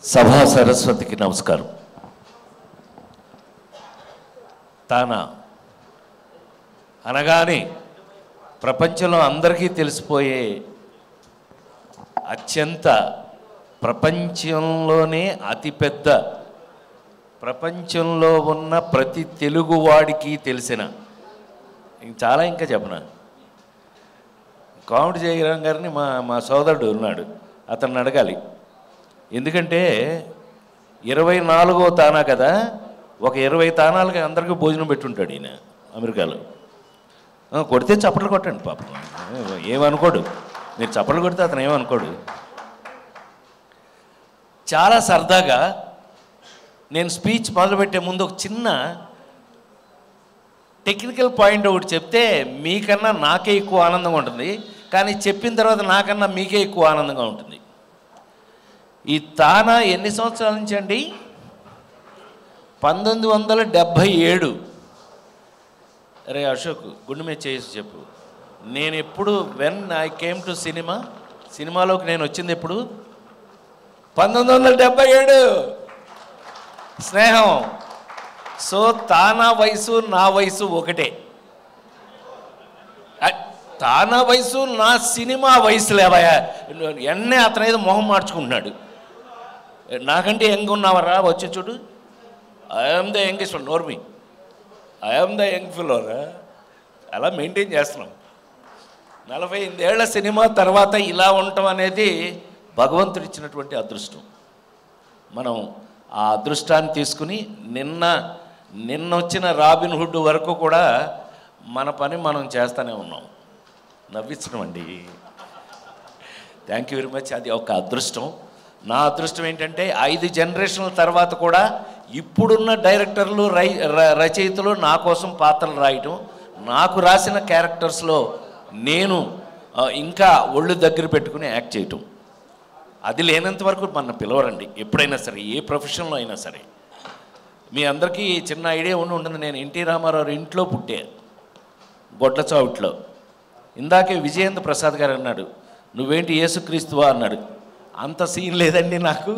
సభా సరస్వతికి నమస్కారం. తానా అనగానే ప్రపంచంలో అందరికీ తెలిసిపోయే అత్యంత ప్రపంచంలోనే అతిపెద్ద ప్రపంచంలో ఉన్న ప్రతి తెలుగువాడికి తెలిసిన ఇంకా చెప్పనా కామెడీ జయరాం గారిని మా సోదరుడు ఉన్నాడు, అతన్ని అడగాలి. ఎందుకంటే 24వ తానా కదా, ఒక 20 తానాలకి అందరికీ భోజనం పెట్టుంటాడు ఈయన అమెరికాలో. కొడితే చప్పట్లు కొట్టండి పాపం, ఏమనుకోడు. మీరు చప్పట్లు కొడితే అతను ఏమనుకోడు. చాలా సరదాగా నేను స్పీచ్ మొదలుపెట్టే ముందు ఒక చిన్న టెక్నికల్ పాయింట్ ఒకటి చెప్తే మీకన్నా నాకే ఎక్కువ ఆనందంగా ఉంటుంది, కానీ చెప్పిన తర్వాత నాకన్నా మీకే ఎక్కువ ఆనందంగా ఉంటుంది. ఈ తానా ఎన్ని సంవత్సరాల నుంచి అండి? 1977. అరే అశోక్, గుండె మీద చేసి చెప్పు. నేను ఎప్పుడు వెన్ ఐ కేమ్ టు సినిమాలోకి నేను వచ్చింది ఎప్పుడు? 1977. స్నేహం. సో తానా వయసు నా వయసు ఒకటే. తానా వయసు నా సినిమా వయసు లేవయా. ఎన్నే అతను ఏదో మొహం మార్చుకుంటున్నాడు. నాకంటే యంగ్ ఉన్నావరా, వచ్చి చూడు. ఐఎమ్ ద యంగెస్ట్ ఫెలో, నోర్మి. ఐఎమ్ ద యంగ్ ఫెలోరా. అలా మెయింటైన్ చేస్తున్నాం. 48 ఏళ్ల సినిమా తర్వాత ఇలా ఉండటం అనేది భగవంతుడు ఇచ్చినటువంటి అదృష్టం. మనం ఆ అదృష్టాన్ని తీసుకుని నిన్న వచ్చిన రాబిన్ హుడ్ వరకు కూడా మన పని మనం చేస్తూనే ఉన్నాం. నవ్వించడం అండి. Thank you very much. అది ఒక అదృష్టం. నా అదృష్టం ఏంటంటే 5 జనరేషన్ల తర్వాత కూడా ఇప్పుడున్న డైరెక్టర్లు రచయితలు నా కోసం పాత్రలు రాయటం, నాకు రాసిన క్యారెక్టర్స్లో నేను ఇంకా ఒళ్ళు దగ్గర పెట్టుకుని యాక్ట్ చేయటం, అది లేనంత వరకు మన పిలవరండి ఎప్పుడైనా సరే, ఏ ప్రొఫెషన్లో అయినా సరే. మీ అందరికీ చిన్న ఐడియా ఉంటుంది. నేను ఎన్టీ రామారావు ఇంట్లో పుట్టే, గొడ్లచావుట్లో. ఇందాకే విజయేంద్ర ప్రసాద్ గారు అన్నాడు, నువ్వేంటి యేసుక్రీస్తువా అన్నాడు. అంత సీన్ లేదండి నాకు.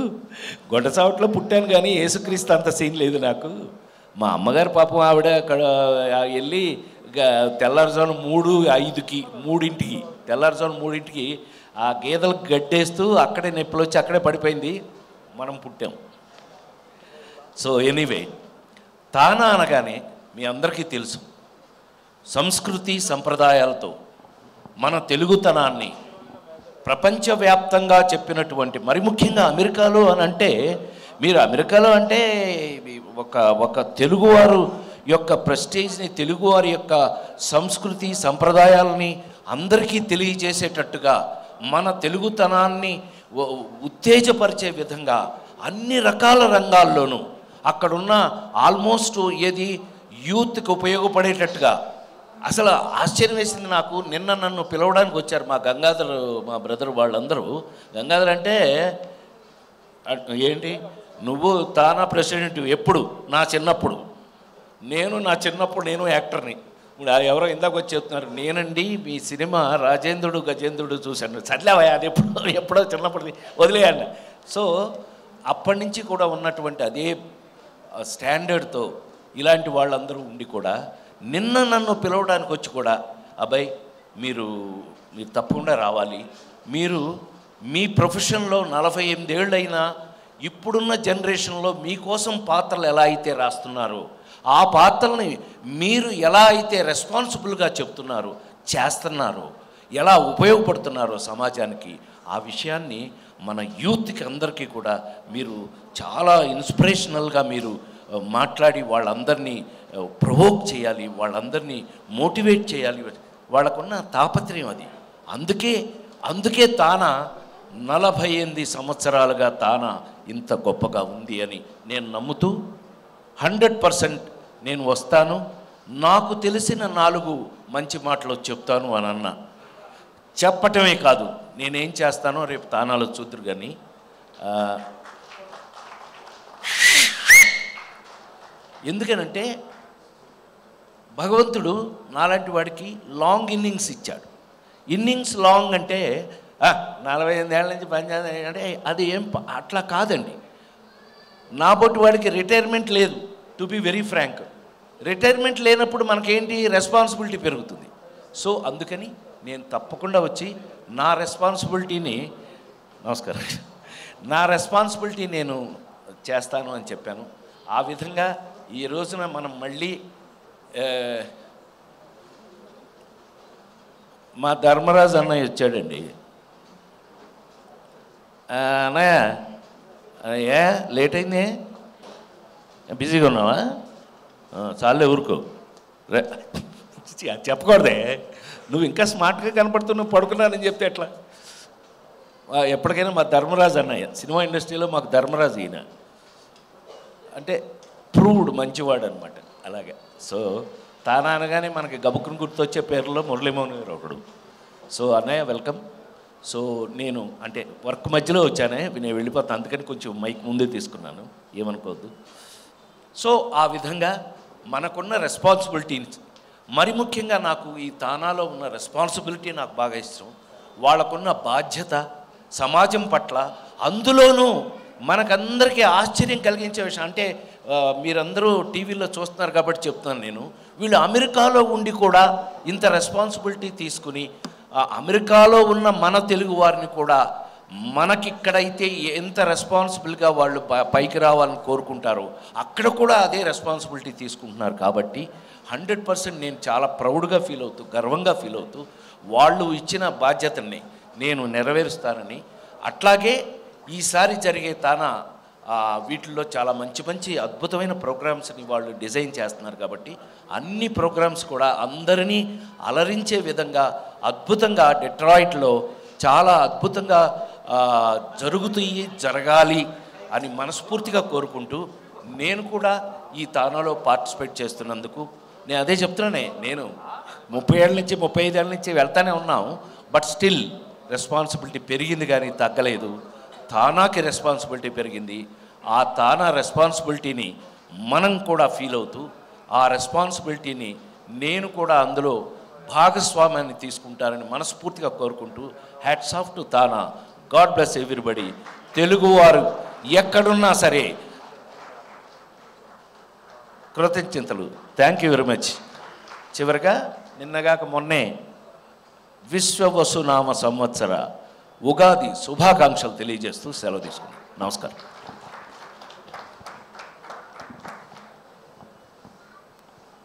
గొడ్డచావుట్లో పుట్టాను కానీ యేసుక్రీస్తు అంత సీన్ లేదు నాకు. మా అమ్మగారు పాపం ఆవిడ అక్కడ వెళ్ళి తెల్లారుజాము 3:05కి తెల్లారుజాము 3ంటికి ఆ గేదెలకు గడ్డేస్తూ అక్కడే నొప్పులు వచ్చి అక్కడే పడిపోయింది. మనం పుట్టాం. సో ఎనీవే, తానా అనగానే మీ అందరికీ తెలుసు, సంస్కృతి సంప్రదాయాలతో మన తెలుగుతనాన్ని ప్రపంచవ్యాప్తంగా చెప్పినటువంటి, మరి ముఖ్యంగా అమెరికాలో అని అంటే, మీరు అమెరికాలో అంటే ఒక తెలుగువారు యొక్క ప్రెస్టేజ్ని, తెలుగువారి యొక్క సంస్కృతి సంప్రదాయాలని అందరికీ తెలియజేసేటట్టుగా, మన తెలుగుతనాన్ని ఉత్తేజపరిచే విధంగా అన్ని రకాల రంగాల్లోనూ అక్కడున్న ఆల్మోస్ట్ యూత్కి ఉపయోగపడేటట్టుగా. అసలు ఆశ్చర్యం వేసింది నాకు. నిన్న నన్ను పిలవడానికి వచ్చారు మా బ్రదర్ వాళ్ళందరూ. గంగాధర్ అంటే ఏంటి, నువ్వు తానా ప్రెసిడెంట్ ఎప్పుడు? నా చిన్నప్పుడు నేను యాక్టర్ని. ఇప్పుడు ఎవరో ఇందాక వచ్చి చెప్తున్నారు, నేనండి మీ సినిమా రాజేంద్రుడు గజేంద్రుడు చూశాను. చదిలేవా, అది ఎప్పుడో చిన్నప్పటిది వదిలేయండి. సో అప్పటి నుంచి కూడా ఉన్నటువంటి అదే స్టాండర్డ్తో ఇలాంటి వాళ్ళందరూ ఉండి కూడా నిన్న నన్ను పిలవడానికి వచ్చి కూడా, అబ్బాయి మీరు తప్పకుండా రావాలి, మీరు మీ ప్రొఫెషన్లో 48 ఏళ్ళైనా ఇప్పుడున్న జనరేషన్లో మీకోసం పాత్రలు ఎలా అయితే రాస్తున్నారో, ఆ పాత్రల్ని మీరు ఎలా అయితే రెస్పాన్సిబుల్గా చెప్తున్నారో, చేస్తున్నారో, ఎలా ఉపయోగపడుతున్నారో సమాజానికి, ఆ విషయాన్ని మన యూత్కి అందరికీ కూడా మీరు చాలా ఇన్స్పిరేషనల్గా మీరు మాట్లాడి వాళ్ళందరినీ ప్రొవోక్ చేయాలి, వాళ్ళందరినీ మోటివేట్ చేయాలి. వాళ్ళకున్న తాపత్రయం అది. అందుకే తానా 48 సంవత్సరాలుగా తానా ఇంత గొప్పగా ఉంది అని నేను నమ్ముతూ 100% నేను వస్తాను, నాకు తెలిసిన 4 మంచి మాటలు చెప్తాను అని అన్నా. చెప్పటమే కాదు, నేనేం చేస్తానో రేపు తానాలో చూద్దరు. కానీ ఎందుకనంటే భగవంతుడు నాలాంటి వాడికి లాంగ్ ఇన్నింగ్స్ ఇచ్చాడు. ఇన్నింగ్స్ లాంగ్ అంటే 48 ఏళ్ళ నుంచి పనిచేయాలి అంటే అది ఏం అట్లా కాదండి. నా బొట్టు వాడికి రిటైర్మెంట్ లేదు. To be very frank, retirement లేనప్పుడు మనకేంటి రెస్పాన్సిబిలిటీ పెరుగుతుంది. సో అందుకని నేను తప్పకుండా వచ్చి నా రెస్పాన్సిబిలిటీని నేను చేస్తాను అని చెప్పాను. ఆ విధంగా ఈ రోజున మనం మళ్ళీ మా ధర్మరాజు అన్నయ్య వచ్చాడండి. అన్నయ్య ఏ లేట్ అయింది, బిజీగా ఉన్నావా? చాలే ఊరుకో, చెప్పకూడదే. నువ్వు ఇంకా స్మార్ట్గా కనపడుతున్నావు, పడుకున్నానని చెప్తే ఎట్లా? ఎప్పటికైనా మా ధర్మరాజు అన్నయ్య, సినిమా ఇండస్ట్రీలో మాకు ధర్మరాజు ఈయన అంటే ప్రూవ్డ్ మంచివాడు అనమాట. అలాగే సో తానా అనగానే మనకి గబుక్కుని గుర్తొచ్చే పేర్లో మురళీమోహన్ గారు ఒకడు. సో అన్నయ్య వెల్కమ్. సో నేను అంటే వర్క్ మధ్యలో వచ్చానే, నేను వెళ్ళిపోతాను, అందుకని కొంచెం మైక్ ముందే తీసుకున్నాను, ఏమనుకోవద్దు. సో ఆ విధంగా మనకున్న రెస్పాన్సిబిలిటీని, మరి ముఖ్యంగా నాకు ఈ తానాలో ఉన్న రెస్పాన్సిబిలిటీ నాకు బాగా ఇష్టం. వాళ్ళకున్న బాధ్యత సమాజం పట్ల, అందులోనూ మనకందరికీ ఆశ్చర్యం కలిగించే విషయం అంటే మీరందరూ టీవీలో చూస్తున్నారు కాబట్టి చెప్తున్నాను నేను, వీళ్ళు అమెరికాలో ఉండి కూడా ఇంత రెస్పాన్సిబిలిటీ తీసుకుని అమెరికాలో ఉన్న మన తెలుగు వారిని కూడా మనకిక్కడైతే ఎంత రెస్పాన్సిబుల్గా వాళ్ళు పైకి రావాలని కోరుకుంటారో అక్కడ కూడా అదే రెస్పాన్సిబిలిటీ తీసుకుంటున్నారు. కాబట్టి 100% నేను చాలా ప్రౌడ్గా ఫీల్ అవుతూ, గర్వంగా ఫీల్ అవుతూ వాళ్ళు ఇచ్చిన బాధ్యతని నేను నెరవేరుస్తానని, అట్లాగే ఈసారి జరిగే తానా వీటిల్లో చాలా మంచి మంచి అద్భుతమైన ప్రోగ్రామ్స్ని వాళ్ళు డిజైన్ చేస్తున్నారు. కాబట్టి అన్ని ప్రోగ్రామ్స్ కూడా అందరినీ అలరించే విధంగా అద్భుతంగా డెట్రాయిట్లో చాలా అద్భుతంగా జరగాలి అని మనస్ఫూర్తిగా కోరుకుంటూ, నేను కూడా ఈ తానాలో పార్టిసిపేట్ చేస్తున్నందుకు నేను అదే చెప్తున్నానే, నేను 30 ఏళ్ళ నుంచి 35 ఏళ్ళ నుంచి వెళ్తానే ఉన్నాం. బట్ స్టిల్ రెస్పాన్సిబిలిటీ పెరిగింది కానీ తగ్గలేదు. తానాకి రెస్పాన్సిబిలిటీ పెరిగింది. ఆ తానా రెస్పాన్సిబిలిటీని మనం కూడా ఫీల్ అవుతూ, ఆ రెస్పాన్సిబిలిటీని నేను కూడా అందులో భాగస్వామ్యాన్ని తీసుకుంటానని మనస్ఫూర్తిగా కోరుకుంటూ, hats off to TANA. God bless everybody. తెలుగువారు ఎక్కడున్నా సరే కృతజ్ఞతలు. Thank you very much. చివరిగా నిన్నగాక మొన్నే విశ్వవసునామ సంవత్సర ఉగాది శుభాకాంక్షలు తెలియజేస్తూ సెలవు తీసుకున్నాను. నమస్కారం.